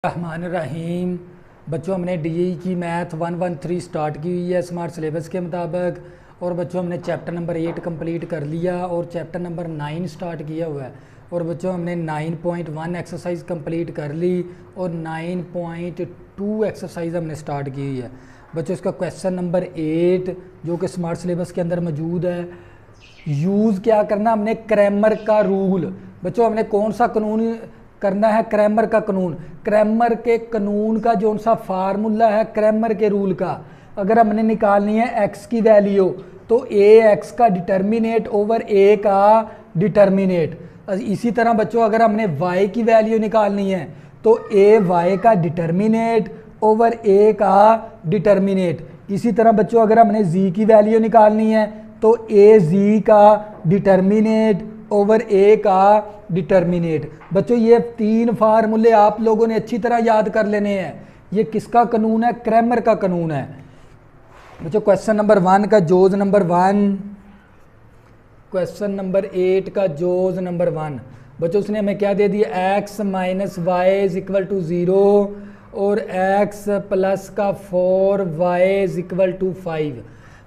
रहमान रहीम। बच्चों हमने डीई की मैथ 113 स्टार्ट की हुई है स्मार्ट सिलेबस के मुताबिक। और बच्चों हमने चैप्टर नंबर 8 कंप्लीट कर लिया और चैप्टर नंबर 9 स्टार्ट किया हुआ है। और बच्चों हमने 9.1 एक्सरसाइज कंप्लीट कर ली और 9.2 एक्सरसाइज हमने स्टार्ट की हुई है। बच्चों इसका क्वेश्चन नंबर 8 जो कि स्मार्ट सिलेबस के अंदर मौजूद है, यूज़ क्या करना हमने क्रैमर का रूल। बच्चों हमने कौन सा कानून करना है? क्रैमर का कानून। क्रैमर के कानून का जो सा फार्मूला है क्रैमर के रूल का, अगर हमने निकालनी है एक्स की वैल्यू तो ए एक्स का डिटर्मिनेट ओवर ए का डिटर्मिनेट। इसी तरह बच्चों अगर हमने वाई की वैल्यू निकालनी है तो ए वाई का डिटर्मिनेट ओवर ए का डिटर्मिनेट। इसी तरह बच्चों अगर हमने जी की वैल्यू निकालनी है तो ए जी का डिटर्मिनेट ओवर ए का डिटर्मिनेट। बच्चों ये तीन फार्मूले आप लोगों ने अच्छी तरह याद कर लेने हैं। ये किसका कानून है? क्रैमर का कानून है। बच्चों क्वेश्चन नंबर 1 का जोज नंबर 1, क्वेश्चन नंबर 8 का जोज नंबर 1। बच्चों उसने हमें क्या दे दिया? x minus y is equal to 0 और x प्लस का 4y इज इक्वल टू 5।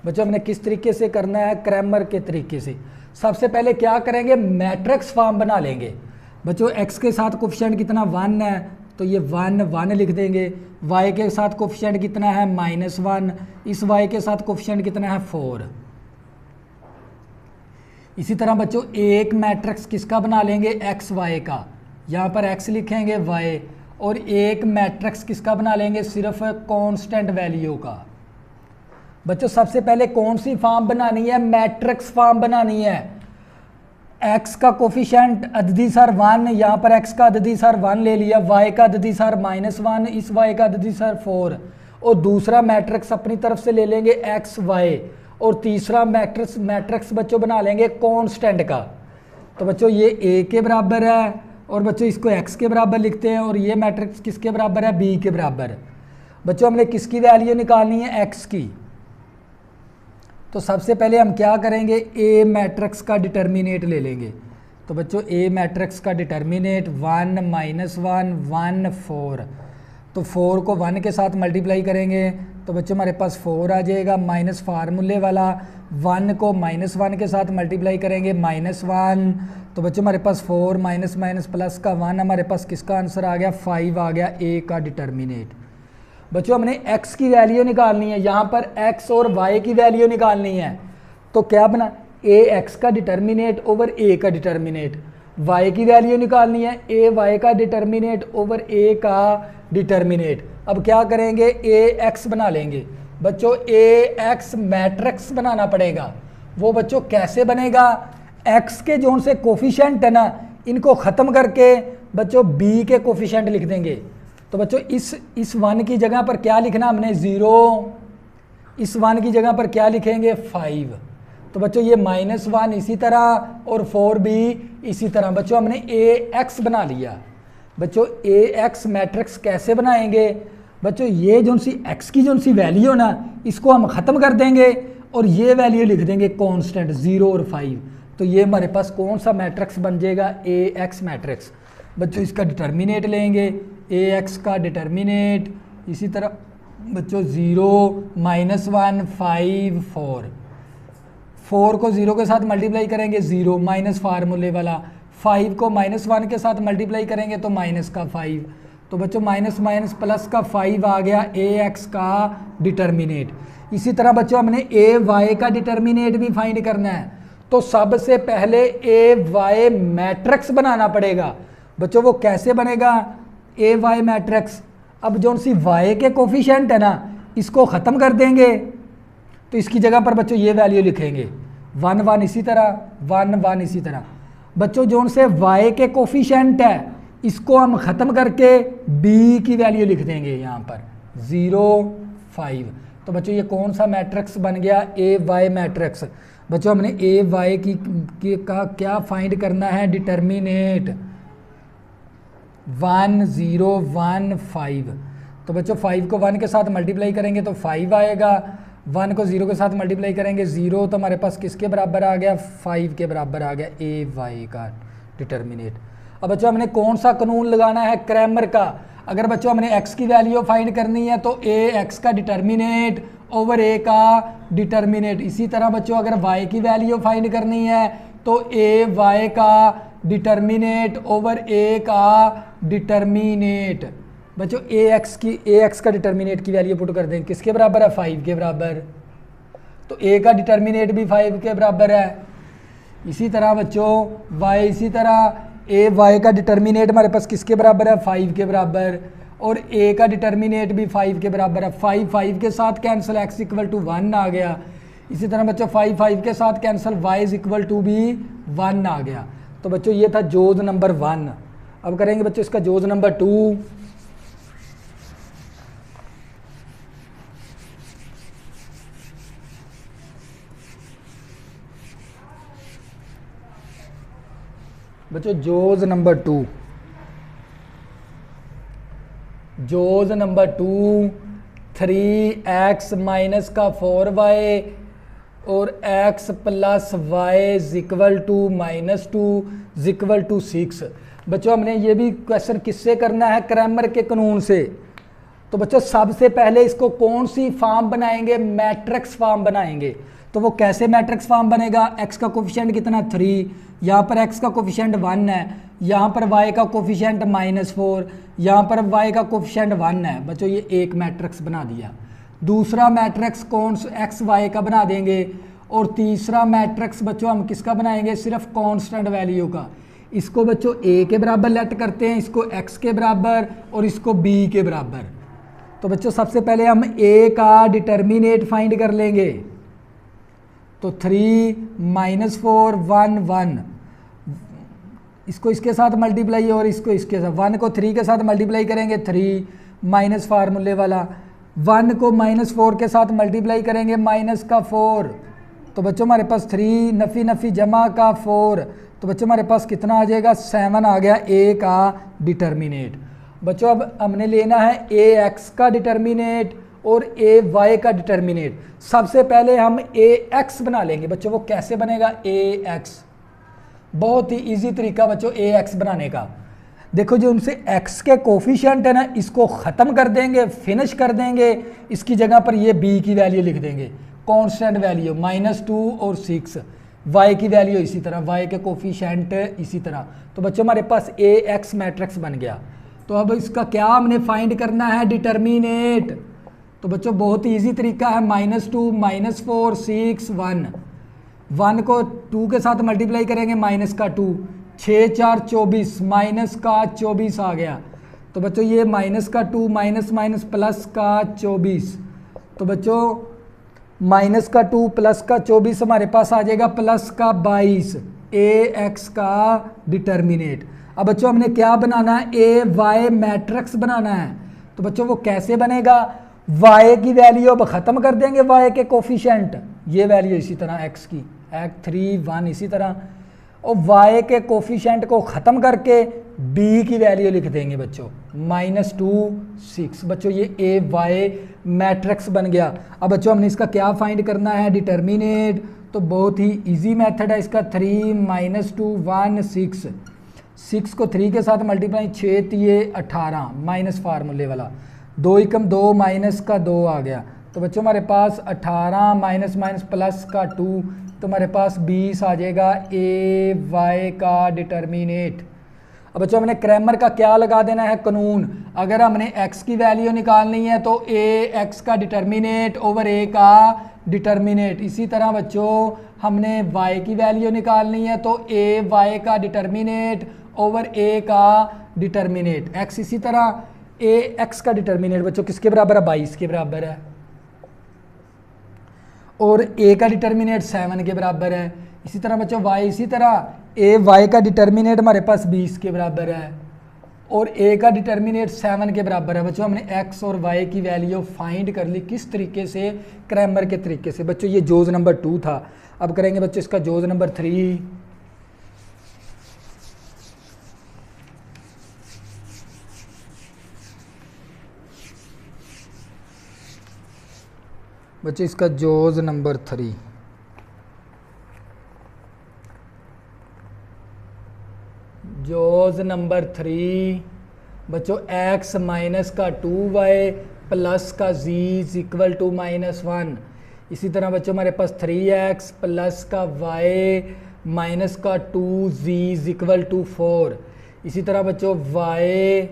बच्चों हमने किस तरीके से करना है? क्रैमर के तरीके से। सबसे पहले क्या करेंगे? मैट्रिक्स फॉर्म बना लेंगे। बच्चों x के साथ कोफिशिएंट कितना 1 है तो ये 1 1 लिख देंगे। y के साथ कोफिशिएंट कितना है? -1। इस y के साथ कोफिशिएंट कितना है? 4। इसी तरह बच्चों एक मैट्रिक्स किसका बना लेंगे? x y का। यहाँ पर x लिखेंगे y। और एक मैट्रिक्स किसका बना लेंगे? सिर्फ कांस्टेंट वैल्यू का। बच्चों सबसे पहले कौन सी फॉर्म बनानी है? मैट्रिक्स फॉर्म बनानी है। x का कोफिशिएंट अददी सर 1, यहाँ पर x का अददी सर 1 ले लिया, y का अददी सर -1, इस y का अददी सर 4। और दूसरा मैट्रिक्स अपनी तरफ से ले लेंगे x y। और तीसरा मैट्रिक्स बच्चों बना लेंगे कांस्टेंट का। तो बच्चों ये a के बराबर है और बच्चों इसको x के बराबर लिखते हैं और ये मैट्रिक्स किसके बराबर है? b के बराबर। बच्चों हमने किसकी वैल्यू निकालनी है? x की। तो सबसे पहले हम क्या करेंगे? ए मैट्रिक्स का डिटर्मिनेट ले लेंगे। तो बच्चों ए मैट्रिक्स का डिटर्मिनेट 1 -1 1 4। तो 4 को 1 के साथ मल्टीप्लाई करेंगे तो बच्चों हमारे पास 4 आ जाएगा माइनस फार्मूले वाला। 1 को -1 के साथ मल्टीप्लाई करेंगे -1। तो बच्चों हमारे पास 4 माइनस माइनस प्लस का 1, हमारे पास किसका आंसर आ गया? 5 आ गया ए का डिटर्मिनेट। बच्चों हमने x की वैल्यू निकालनी है, यहाँ पर x और y की वैल्यू निकालनी है। तो क्या बना? a x का डिटर्मिनेट ओवर a का डिटर्मिनेट। y की वैल्यू निकालनी है, a y का डिटर्मिनेट ओवर a का डिटर्मिनेट। अब क्या करेंगे? a x बना लेंगे। बच्चों a x मैट्रिक्स बनाना पड़ेगा। वो बच्चों कैसे बनेगा? x के जोन से कोफिशिएंट है ना, इनको ख़त्म करके बच्चों b के कोफिशिएंट लिख देंगे। तो बच्चों इस 1 की जगह पर क्या लिखना हमने? 0। इस 1 की जगह पर क्या लिखेंगे? 5। तो बच्चों ये -1 इसी तरह और 4 भी इसी तरह। बच्चों हमने ax बना लिया। बच्चों ax मैट्रिक्स कैसे बनाएंगे? बच्चों ये जो सी x की जो सी वैल्यू ना, इसको हम ख़त्म कर देंगे और ये वैल्यू लिख देंगे कांस्टेंट 0 और 5। तो ये हमारे पास कौन सा मैट्रिक्स बन जाएगा? ax matrix. बच्चों इसका डिटर्मिनेट लेंगे, ax का डिटर्मिनेट। इसी तरह बच्चों 0 -1 5 4। 4 को 0 के साथ मल्टीप्लाई करेंगे 0 माइनस फार्मूले वाला। 5 को -1 के साथ मल्टीप्लाई करेंगे तो माइनस का 5। तो बच्चों माइनस माइनस प्लस का 5 आ गया ax का डिटर्मिनेट। इसी तरह बच्चों हमने ay का डिटर्मिनेट भी फाइंड करना है। तो सबसे पहले ay मैट्रिक्स बनाना पड़ेगा। बच्चों वो कैसे बनेगा? ए वाई मैट्रिक्स। अब जो सी y के कोफिशिएंट है ना, इसको ख़त्म कर देंगे तो इसकी जगह पर बच्चों ये वैल्यू लिखेंगे 1 1 इसी तरह 1 1 इसी तरह। बच्चों जो से y के कोफिशिएंट है इसको हम ख़त्म करके b की वैल्यू लिख देंगे यहाँ पर 0 5। तो बच्चों ये कौन सा मैट्रिक्स बन गया? ए वाई मैट्रिक्स। बच्चों हमने ए वाई का क्या फाइंड करना है? डिटर्मिनेट 1 0 1 5। तो बच्चों 5 को 1 के साथ मल्टीप्लाई करेंगे तो 5 आएगा। 1 को 0 के साथ मल्टीप्लाई करेंगे 0। तो हमारे पास किसके बराबर आ गया? 5 के बराबर आ गया ए वाई का डिटर्मिनेट। अब बच्चों हमने कौन सा कानून लगाना है? क्रैमर का। अगर बच्चों हमने x की वैल्यू फाइंड करनी है तो a x का डिटर्मिनेट ओवर a का डिटर्मिनेट। इसी तरह बच्चों अगर y की वैल्यू फाइंड करनी है तो a y का डिटर्मिनेट ओवर a का डिटर्मिनेट। बच्चों a x का डिटर्मिनेट की वैल्यू पुट कर देंगे, किसके बराबर है 5 के बराबर, तो a का डिटर्मिनेट भी 5 के बराबर है। इसी तरह बच्चों y, इसी तरह a y का डिटर्मिनेट हमारे पास किसके बराबर है 5 के बराबर, और a का डिटर्मिनेट भी 5 के बराबर है। 5 5 के साथ कैंसिल, x इक्वल टू 1 आ गया। इसी तरह बच्चों 5 5 के साथ cancel, y is equal to भी 1 आ गया। तो बच्चों ये था जोज नंबर 1। अब करेंगे बच्चों इसका जोज नंबर 2। बच्चों जोज नंबर 2, जोज नंबर 2, 3x माइनस का 4y और x plus y equal to -2 equal to 6। बच्चों हमने ये भी क्वेश्चन किससे करना है, क्रैमर के कानून से। तो बच्चों सबसे पहले इसको कौन सी फॉर्म बनाएंगे, मैट्रिक्स फॉर्म बनाएंगे। तो वो कैसे मैट्रिक्स फॉर्म बनेगा, x का कोफिशिएंट कितना 3, यहाँ पर x का कोफिशिएंट 1 है, यहाँ पर y का कोफिशिएंट -4, यहाँ पर y का कोफिशिएंट 1 है। बच्चों ये एक मैट्रिक्स बना दिया। दूसरा मैट्रिक्स कौन x y का बना देंगे, और तीसरा मैट्रिक्स बच्चों हम किसका बनाएंगे, सिर्फ कांस्टेंट वैल्यू का। इसको बच्चों a के बराबर लेट करते हैं, इसको x के बराबर और इसको b के बराबर। तो बच्चों सबसे पहले हम a का डिटर्मिनेट फाइंड कर लेंगे। तो 3 -4 1 1, इसको इसके साथ मल्टीप्लाई और इसको इसके साथ, 1 को 3 के साथ मल्टीप्लाई करेंगे 3 माइनस फार्मूले वाला, 1 को -4 के साथ मल्टीप्लाई करेंगे -4। तो बच्चों हमारे पास 3 नफ़ी नफ़ी जमा का 4, तो बच्चों हमारे पास कितना आ जाएगा 7 आ गया a का डिटर्मिनेट। बच्चों अब हमने लेना है a x का डिटर्मिनेट और a y का डिटर्मिनेट। सबसे पहले हम a x बना लेंगे। बच्चों वो कैसे बनेगा a x, बहुत ही इजी तरीका बच्चों a x बनाने का। देखो जो उनसे x के कोफिशिएंट है ना, इसको ख़त्म कर देंगे, फिनिश कर देंगे, इसकी जगह पर ये b की वैल्यू लिख देंगे, कांस्टेंट वैल्यू -2 और 6। y की वैल्यू इसी तरह, y के कोफिशिएंट इसी तरह। तो बच्चों हमारे पास a x मैट्रिक्स बन गया। तो अब इसका क्या हमने फाइंड करना है, डिटर्मिनेट। तो बच्चों बहुत ही ईजी तरीका है, -2 -4 6 1, 1 को 2 के साथ मल्टीप्लाई करेंगे -2, 6 4 24, -24 आ गया। तो बच्चों ये -2 माइनस प्लस का 24, तो बच्चों -2 प्लस का 24 हमारे पास आ जाएगा प्लस का 22, ax का डिटर्मिनेट। अब बच्चों हमने क्या बनाना है, a y मैट्रिक्स बनाना है। तो बच्चों वो कैसे बनेगा, y की वैल्यू अब ख़त्म कर देंगे, y के कोफिशिएंट, ये वैल्यू इसी तरह x की 3 1 इसी तरह, और y के कोफिशिएंट को ख़त्म करके b की वैल्यू लिख देंगे बच्चों -2 6। बच्चों ये a y मैट्रिक्स बन गया। अब बच्चों हमने इसका क्या फाइंड करना है, डिटर्मिनेट। तो बहुत ही इजी मेथड है इसका, 3 -2 1 6, 6 को 3 के साथ मल्टीप्लाई, 6 3 18 माइनस फार्मूले वाला, 2 एकम 2 माइनस का 2 आ गया। तो बच्चों हमारे पास 18 माइनस प्लस का 2, तो हमारे पास 20 आ जाएगा a y का डिटर्मिनेट। अब बच्चों हमने क्रैमर का क्या लगा देना है, कानून। अगर हमने x की वैल्यू निकालनी है तो a x का डिटर्मिनेट ओवर a का डिटर्मिनेट। इसी तरह बच्चों हमने y की वैल्यू निकालनी है तो a y का डिटर्मिनेट ओवर a का डिटर्मिनेट। x इसी तरह a x का डिटर्मिनेट बच्चों किसके बराबर है, 22 के बराबर है, और a का डिटर्मिनेट 7 के बराबर है। इसी तरह बच्चों y, इसी तरह a y का डिटर्मिनेट हमारे पास 20 के बराबर है, और a का डिटर्मिनेट 7 के बराबर है। बच्चों हमने x और y की वैल्यू फाइंड कर ली, किस तरीके से, क्रैमर के तरीके से। बच्चों ये जोज नंबर 2 था। अब करेंगे बच्चों इसका जोज नंबर 3। बच्चों इसका जोज नंबर 3, जोज नंबर 3 बच्चों x माइनस का 2y प्लस का z इज इक्वल टू -1। इसी तरह बच्चों हमारे पास 3x प्लस का y माइनस का 2z इज इक्वल टू 4। इसी तरह बच्चों y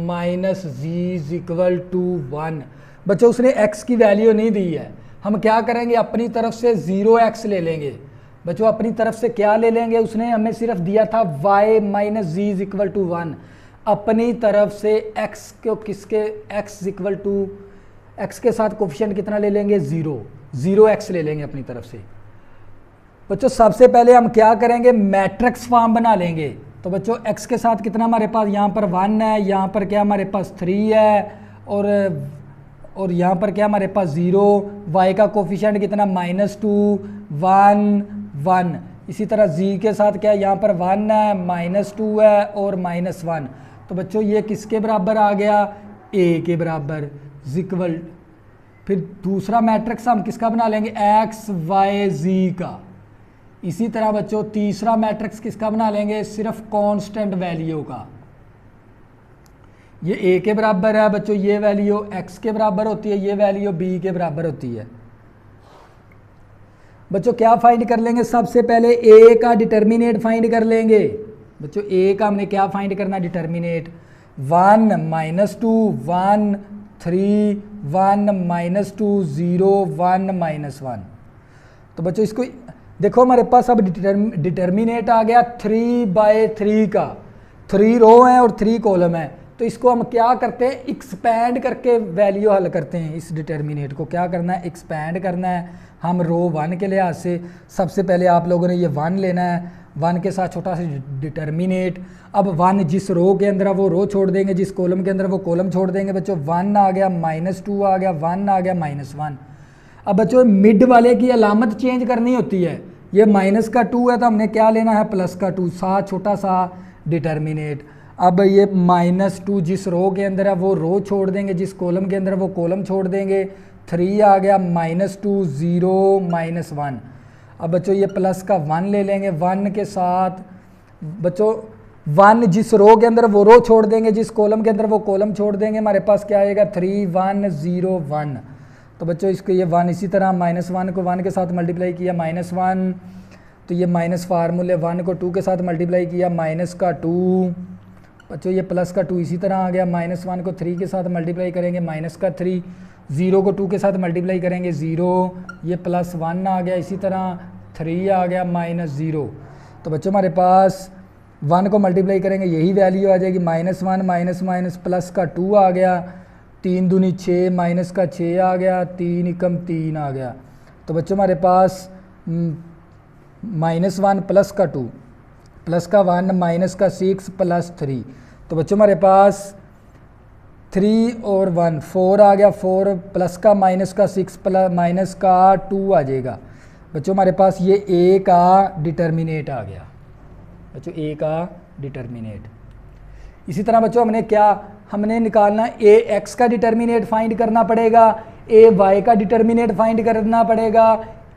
minus z is equal to 1। बच्चों उसने x की वैल्यू नहीं दी है, हम क्या करेंगे अपनी तरफ से 0x ले लेंगे। बच्चों अपनी तरफ से क्या ले लेंगे, उसने हमें सिर्फ दिया था y minus z is equal to 1। अपनी तरफ से x को किसके x इक्वल टू x के साथ कोफिशिएंट कितना ले लेंगे 0x ले लेंगे अपनी तरफ से। बच्चों सबसे पहले हम क्या करेंगे मैट्रिक्स फॉर्म बना लेंगे। तो बच्चों x के साथ कितना हमारे पास यहाँ पर 1 है, यहाँ पर क्या हमारे पास 3 है और यहाँ पर क्या हमारे पास 0, y का कोफिशिएंट कितना -2 1 1। इसी तरह z के साथ क्या यहाँ पर 1 है -2 है और -1। तो बच्चों ये किसके बराबर आ गया a के बराबर इक्वल। फिर दूसरा मैट्रिक्स हम किसका बना लेंगे x y z का। इसी तरह बच्चों तीसरा मैट्रिक्स किसका बना लेंगे सिर्फ कांस्टेंट वैल्यू का। ये a के बराबर है बच्चों, ये वैल्यू x के बराबर होती है, ये वैल्यू b के बराबर होती है। बच्चों क्या फाइंड कर लेंगे, सबसे पहले a का डिटर्मिनेट फाइंड कर लेंगे। बच्चों a का हमने क्या फाइंड करना डिटर्मिनेट 1 -2 1 3 1 -2 0 1 -1। तो बच्चों इसको देखो हमारे पास अब डिटर्मिनेट आ गया 3/3 का, 3 रो है और 3 कॉलम है। तो इसको हम क्या करते हैं एक्सपैंड करके वैल्यू हल करते हैं। इस डिटर्मिनेट को क्या करना है एक्सपैंड करना है। हम रो 1 के लिहाज से सबसे पहले आप लोगों ने ये 1 लेना है, 1 के साथ छोटा सा डिटर्मिनेट। अब 1 जिस रो के अंदर वो रो छोड़ देंगे, जिस कॉलम के अंदर वो कॉलम छोड़ देंगे। बच्चों 1 आ गया -2 आ गया 1 आ गया -1। अब बच्चों मिड वाले की अलामत चेंज करनी होती है। ये -2 है तो हमने क्या लेना है +2 साथ छोटा सा डिटर्मिनेट। अब ये -2 जिस रो के अंदर है वो रो छोड़ देंगे, जिस कॉलम के अंदर है वो कॉलम छोड़ देंगे। 3 आ गया -2 0 -1। अब बच्चों ये प्लस का 1 ले लेंगे, 1 के साथ बच्चों 1 जिस रो के अंदर वो रो छोड़ देंगे, जिस कॉलम के अंदर वो कॉलम छोड़ देंगे। हमारे पास क्या आएगा 3 1 0 1। तो बच्चों इसको ये 1 इसी तरह -1 को 1 के साथ मल्टीप्लाई किया -1, तो ये माइनस फार्मूले 1 को 2 के साथ मल्टीप्लाई किया -2। बच्चों ये प्लस का 2 इसी तरह आ गया। -1 को 3 के साथ मल्टीप्लाई करेंगे -3, 0 को 2 के साथ मल्टीप्लाई करेंगे 0, ये +1 आ गया। इसी तरह 3 आ गया -0। तो बच्चों हमारे पास 1 को मल्टीप्लाई करेंगे यही वैल्यू आ जाएगी -1 प्लस का 2 आ गया, 3 दूनी 6 माइनस का 6 आ गया, 3 एकम 3 आ गया। तो बच्चों हमारे पास -1 प्लस का 2 प्लस का 1 माइनस का 6 प्लस 3। तो बच्चों हमारे पास 3 और 1 4 आ गया, 4 प्लस का माइनस का 6 प्लस माइनस का 2 आ जाएगा। बच्चों हमारे पास ये a का डिटर्मिनेट आ गया। बच्चों a का डिटर्मिनेट। इसी तरह बच्चों हमने निकालना a x का डिटर्मिनेट फाइंड करना पड़ेगा, a y का डिटर्मिनेट फाइंड करना पड़ेगा,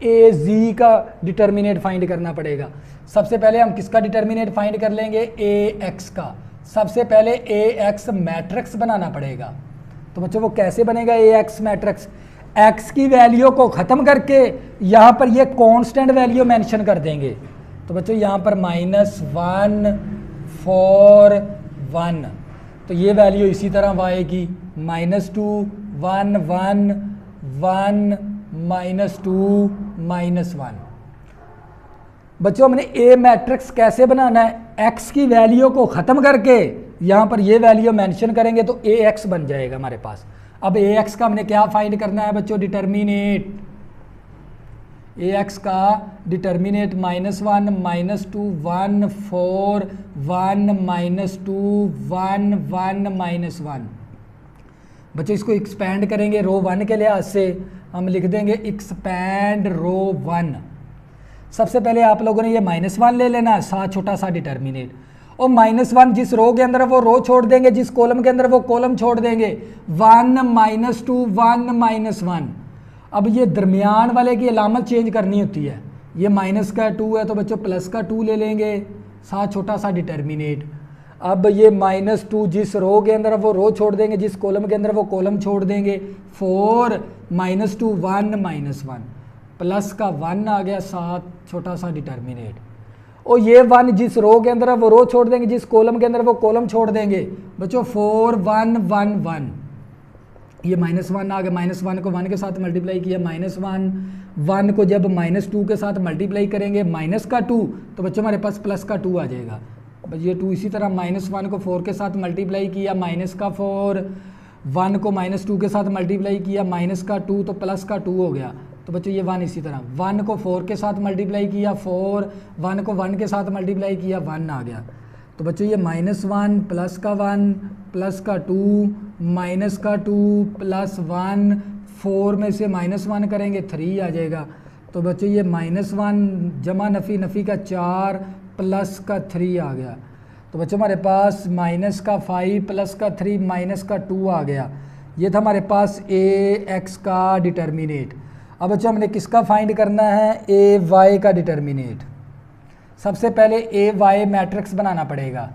a z का डिटर्मिनेट फाइंड करना पड़ेगा। सबसे पहले हम किसका डिटर्मिनेट फाइंड कर लेंगे a x का। सबसे पहले a x मैट्रिक्स बनाना पड़ेगा। तो बच्चों वो कैसे बनेगा a x मैट्रिक्स, x की वैल्यू को ख़त्म करके यहाँ पर ये कांस्टेंट वैल्यू मेंशन कर देंगे। तो बच्चों यहाँ पर -1 4 1, तो ये वैल्यू इसी तरह y की -2 1 1 1 -2 -1। बच्चों हमने a मैट्रिक्स कैसे बनाना है, x की वैल्यू को ख़त्म करके यहाँ पर ये वैल्यू मेंशन करेंगे तो ax बन जाएगा हमारे पास। अब ax का हमने क्या फाइंड करना है बच्चों डिटर्मिनेट, ax का डिटर्मिनेट -1 -2 1 4 1 -2 1 1 -1। बच्चों इसको एक्सपैंड करेंगे रो 1 के लिहाज से, हम लिख देंगे एक्सपैंड रो 1। सबसे पहले आप लोगों ने ये -1 ले लेना है साथ छोटा सा डिटर्मिनेट, और -1 जिस रो के अंदर वो रो छोड़ देंगे, जिस कॉलम के अंदर वो कॉलम छोड़ देंगे। 1 -2 1 -1। अब ये दरमियान वाले की अलामत चेंज करनी होती है। ये -2 है तो बच्चों +2 ले लेंगे साथ छोटा सा डिटर्मिनेट। अब ये -2 जिस रो के अंदर वो रो छोड़ देंगे, जिस कॉलम के अंदर वो कॉलम छोड़ देंगे। 4 -2 1 -1 प्लस का 1 आ गया, साथ छोटा सा डिटर्मिनेट। और ये 1 जिस रो के अंदर वो रो छोड़ देंगे, जिस कॉलम के अंदर वो कॉलम छोड़ देंगे। बच्चों 4 1 1 1 ये -1 आ गया, -1 को 1 के साथ मल्टीप्लाई किया, -1 1 को जब -2 के साथ मल्टीप्लाई करेंगे माइनस का 2 तो बच्चों हमारे पास प्लस का 2 आ जाएगा। ये 2 इसी तरह -1 को 4 के साथ मल्टीप्लाई किया, माइनस का 4, 1 को -2 के साथ मल्टीप्लाई किया, माइनस का 2 तो प्लस का 2 हो गया। तो बच्चों ये 1 इसी तरह 1 को 4 के साथ मल्टीप्लाई किया 4, 1 को 1 के साथ मल्टीप्लाई किया 1 आ गया। तो बच्चों ये -1 प्लस का 1 प्लस का 2 माइनस का 2 प्लस 1, 4 में से -1 करेंगे 3 आ जाएगा। तो बच्चों ये -1 जमा नफ़ी नफ़ी का 4 प्लस का 3 आ गया। तो बच्चों हमारे पास माइनस का 5 प्लस का 3 माइनस का 2 आ गया। ये था हमारे पास AX का डिटर्मिनेट। अब बच्चों हमने किसका फाइंड करना है, AY का डिटर्मिनेट। सबसे पहले AY मैट्रिक्स बनाना पड़ेगा।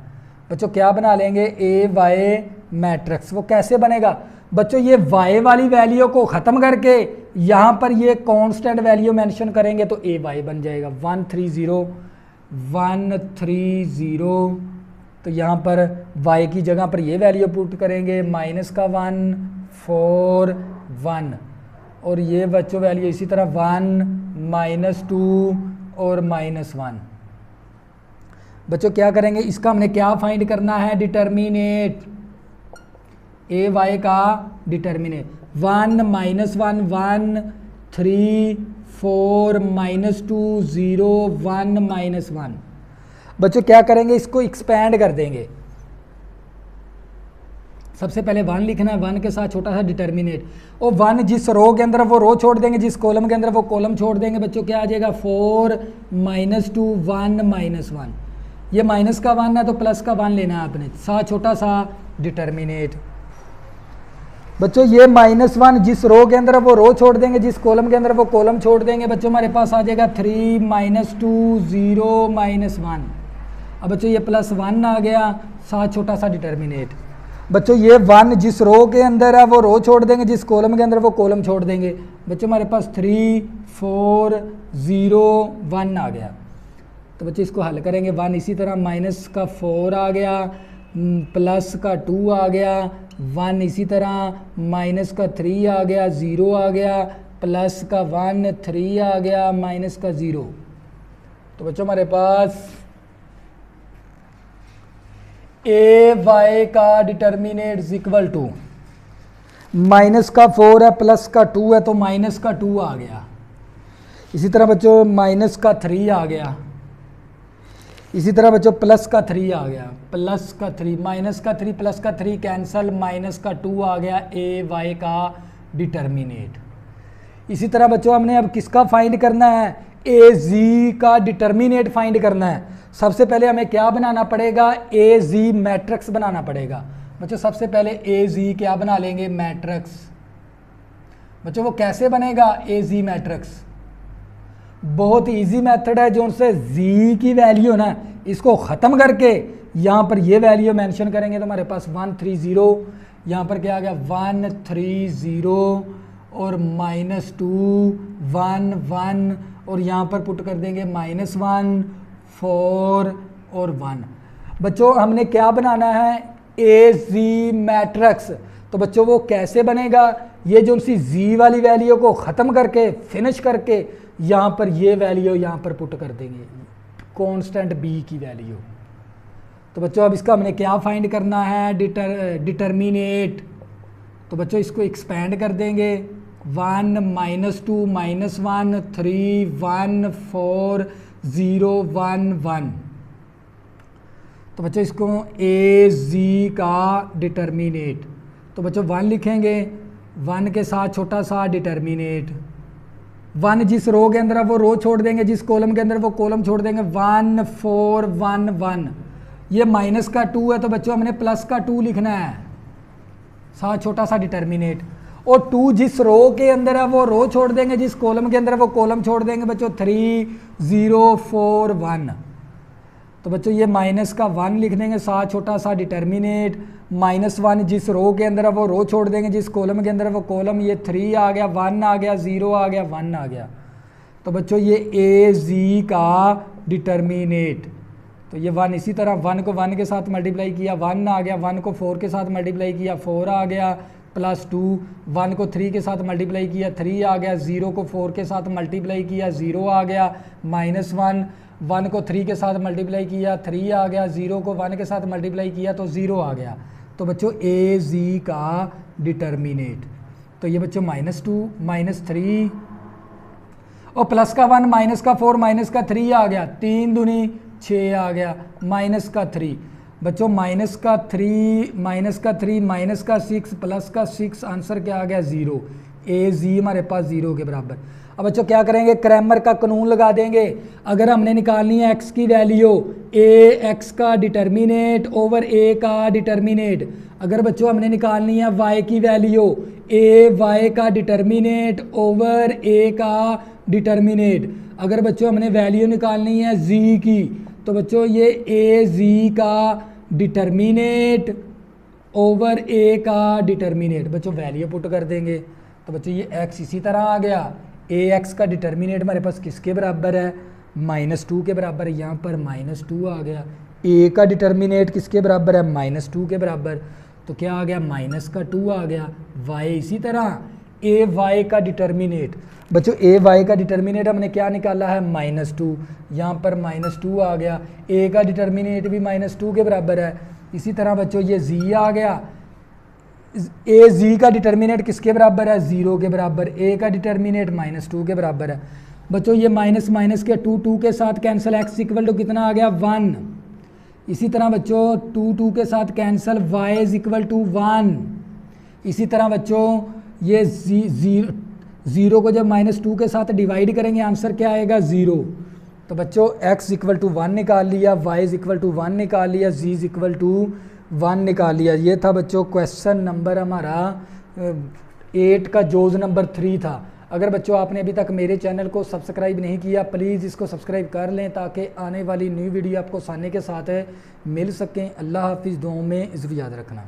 बच्चों क्या बना लेंगे, AY मैट्रिक्स। वो कैसे बनेगा बच्चों, ये Y वाली वैल्यू को ख़त्म करके यहाँ पर ये कांस्टेंट वैल्यू मेंशन करेंगे तो AY बन जाएगा 130 130। तो यहाँ पर Y की जगह पर ये वैल्यू पुट करेंगे, माइनस का 1 4 1 और ये बच्चों वैल्यू इसी तरह 1 -2 और -1। बच्चों क्या करेंगे, इसका हमने क्या फाइंड करना है, डिटर्मिनेट। AY का डिटर्मिनेट 1 -1 1 3 4 -2 0 1 -1। बच्चों क्या करेंगे, इसको एक्सपैंड कर देंगे। सबसे पहले 1 लिखना है, 1 के साथ छोटा सा डिटर्मिनेट, और 1 जिस रो के अंदर वो रो छोड़ देंगे, जिस कॉलम के अंदर वो कॉलम छोड़ देंगे। बच्चों क्या आ जाएगा 4 -2 1 -1। ये माइनस का 1 है तो प्लस का 1 लेना है आपने, साथ छोटा सा डिटर्मिनेट। बच्चों ये -1 जिस रो के अंदर वो रो छोड़ देंगे, जिस कॉलम के अंदर वो कॉलम छोड़ देंगे। बच्चों हमारे पास आ जाएगा 3 -2 0 -1। अब बच्चों ये +1 आ गया, साथ छोटा सा डिटर्मिनेट। बच्चों ये 1 जिस रो के अंदर है वो रो छोड़ देंगे, जिस कॉलम के अंदर वो कॉलम छोड़ देंगे। बच्चों हमारे पास 3 4 0 1 आ गया। तो बच्चों इसको हल करेंगे, 1 इसी तरह माइनस का 4 आ गया, प्लस का 2 आ गया, 1 इसी तरह माइनस का 3 आ गया, 0 आ गया, प्लस का 1 3 आ गया, माइनस का 0। तो बच्चों हमारे पास AY का determinant is equal to minus का 4 है प्लस का 2 है तो माइनस का 2 आ गया। इसी तरह बच्चों माइनस का 3 आ गया, इसी तरह बच्चों प्लस का 3 आ गया, प्लस का 3, माइनस का 3 प्लस का 3 कैंसल, माइनस का 2 आ गया AY का डिटर्मिनेट। इसी तरह बच्चों हमने अब किसका फाइंड करना है, AZ का डिटर्मिनेट फाइंड करना है। सबसे पहले हमें क्या बनाना पड़ेगा, AZ मैट्रिक्स बनाना पड़ेगा। बच्चों सबसे पहले AZ क्या बना लेंगे, मैट्रिक्स। बच्चों वो कैसे बनेगा AZ मैट्रिक्स, बहुत इजी मेथड है। जो उनसे Z की वैल्यू ना इसको ख़त्म करके यहाँ पर ये वैल्यू मेंशन करेंगे तो हमारे पास 130, यहाँ पर क्या आ गया 130 और -2 1 1 और यहाँ पर पुट कर देंगे -1 4 और 1। बच्चों हमने क्या बनाना है, AZ मैट्रिक्स। तो बच्चों वो कैसे बनेगा, ये जो उनसी Z वाली वैल्यू को ख़त्म करके फिनिश करके यहाँ पर ये वैल्यू यहाँ पर पुट कर देंगे, कांस्टेंट B की वैल्यू। तो बच्चों अब इसका हमने क्या फाइंड करना है, डिटर्मिनेट। तो बच्चों इसको एक्सपैंड कर देंगे, 1 -2 -1 3 1 4 0 1 1। तो बच्चों इसको AZ का डिटर्मिनेट। तो बच्चों 1 लिखेंगे, 1 के साथ छोटा सा डिटर्मिनेट। 1 जिस रो के अंदर वो रो छोड़ देंगे, जिस कॉलम के अंदर वो कॉलम छोड़ देंगे, 1 4 1 1। ये माइनस का 2 है तो बच्चों हमने प्लस का 2 लिखना है, साथ छोटा सा डिटर्मिनेट। और 2 जिस रो के अंदर है वो रो छोड़ देंगे, जिस कॉलम के अंदर वो कॉलम छोड़ देंगे। बच्चों 3 0 4 1। तो बच्चों ये माइनस का 1 लिख देंगे, साथ छोटा सा डिटर्मिनेट, -1 जिस रो के अंदर है वो रो छोड़ देंगे, जिस कॉलम के अंदर है वो कॉलम, ये 3 आ गया, 1 आ गया, 0 आ गया, 1 आ गया। तो बच्चों ये ए जी का डिटर्मिनेट, तो ये 1, इसी तरह 1 को 1 के साथ मल्टीप्लाई किया, 1 आ गया, 1 को 4 के साथ मल्टीप्लाई किया, 4 आ गया, +2, 1 को 3 के साथ मल्टीप्लाई किया, 3 आ गया, 0 को 4 के साथ मल्टीप्लाई किया, 0 आ गया, -1, 1 को 3 के साथ मल्टीप्लाई किया, 3 आ गया, 0 को 1 के साथ मल्टीप्लाई किया तो 0 आ गया। तो बच्चों ए जी का डिटर्मिनेट, तो ये बच्चों -2, -3 और प्लस का 1, माइनस का 4, माइनस का 3 आ गया, 3 दूनी 6 आ गया, माइनस का 3 बच्चों, माइनस का 3, माइनस का 3, माइनस का 6, प्लस का 6, आंसर क्या आ गया 0। ए जी हमारे पास 0 के बराबर। अब बच्चों क्या करेंगे, क्रैमर का कानून लगा देंगे। अगर हमने निकालनी है x की वैल्यू, ए एक्स का डिटर्मिनेट ओवर ए का डिटर्मिनेट। अगर बच्चों हमने निकालनी है y की वैल्यू, ए वाई का डिटर्मिनेट ओवर ए का डिटर्मिनेट। अगर बच्चों हमने वैल्यू निकालनी है z की, तो बच्चों ये ए जी का डिटर्मिनेट ओवर ए का डिटर्मिनेट, बच्चों वैल्यू पुट कर देंगे। तो बच्चों ये x इसी तरह आ गया, ए एक्स का डिटर्मिनेट हमारे पास किसके बराबर है, -2 के बराबर है, यहाँ पर -2 आ गया। ए का डिटर्मिनेट किसके बराबर है, -2 के बराबर, तो क्या आ गया -2 आ गया। y इसी तरह ए वाई का डिटर्मिनेट, बच्चों ए वाई का डिटर्मिनेट हमने क्या निकाला है -2, यहाँ पर -2 आ गया। ए का डिटर्मिनेट भी -2 के बराबर है। इसी तरह बच्चों ये जी आ गया, ए जी का डिटर्मिनेट किसके बराबर है, 0 के बराबर। ए का डिटर्मिनेट -2 के बराबर है। बच्चों ये माइनस माइनस के 2 के साथ कैंसिल, x इक्वल टू कितना आ गया 1। इसी तरह बच्चों 2 के साथ cancel, y is equal to 1। इसी तरह बच्चों ये 0 को जब -2 के साथ डिवाइड करेंगे आंसर क्या आएगा 0। तो बच्चों x इक्वल टू 1 निकाल लिया, y इज इक्वल टू 1 निकाल लिया, z इज इक्वल टू 1 निकाल लिया। ये था बच्चों क्वेश्चन नंबर हमारा 8 का जोज नंबर 3 था। अगर बच्चों आपने अभी तक मेरे चैनल को सब्सक्राइब नहीं किया, प्लीज़ इसको सब्सक्राइब कर लें ताकि आने वाली न्यू वीडियो आपको आसानी के साथ मिल सकें। अल्लाह हाफिज़, दुआओं में इज़्ज़त याद रखना।